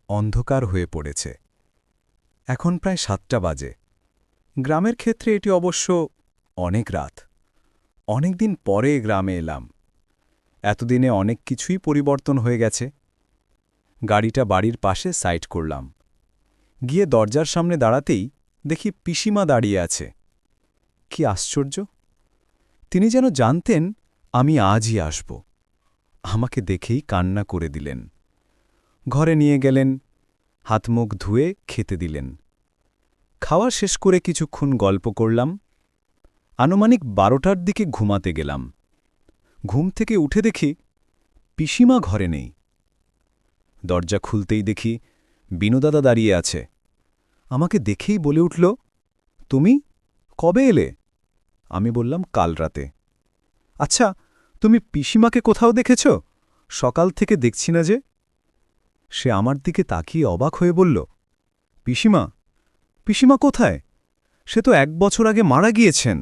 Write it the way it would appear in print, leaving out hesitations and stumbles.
অন্ধকার হয়ে পড়েছে। এখন প্রায় 7টা বাজে। গ্রামের ক্ষেত্রে এটি অবশ্য অনেক রাত। অনেক দিন পরে গ্রামে এলাম। এতদিনে অনেক কিছুই পরিবর্তন হয়ে গেছে। গাড়িটা বাড়ির পাশে সাইড করলাম। গিয়ে দরজার সামনে দাঁড়াতেই দেখি পিসিমা দাঁড়িয়ে আছে। কি আশ্চর্য! তিনি যেন জানতেন আমি আজই আসব। আমাকে দেখেই কান্না করে দিলেন। ঘরে নিয়ে গেলেন, হাতমুখ ধুয়ে খেতে দিলেন। খাওয়া শেষ করে কিছুক্ষণ গল্প করলাম। আনুমানিক 12টার দিকে ঘুমাতে গেলাম। ঘুম থেকে উঠে দেখি পিসিমা ঘরে নেই। দরজা খুলতেই দেখি বিনুদাদা দাঁড়িয়ে আছে। আমাকে দেখেই বলে উঠল, তুমি কবে এলে? আমি বললাম, কাল রাতে। আচ্ছা, তুমি পিসিমাকে কোথাও দেখেছ? সকাল থেকে দেখছি না যে। সে আমার দিকে তাকিয়ে অবাক হয়ে বলল, পিসিমা? পিসিমা কোথায়? সে তো 1 বছর আগে মারা গিয়েছেন।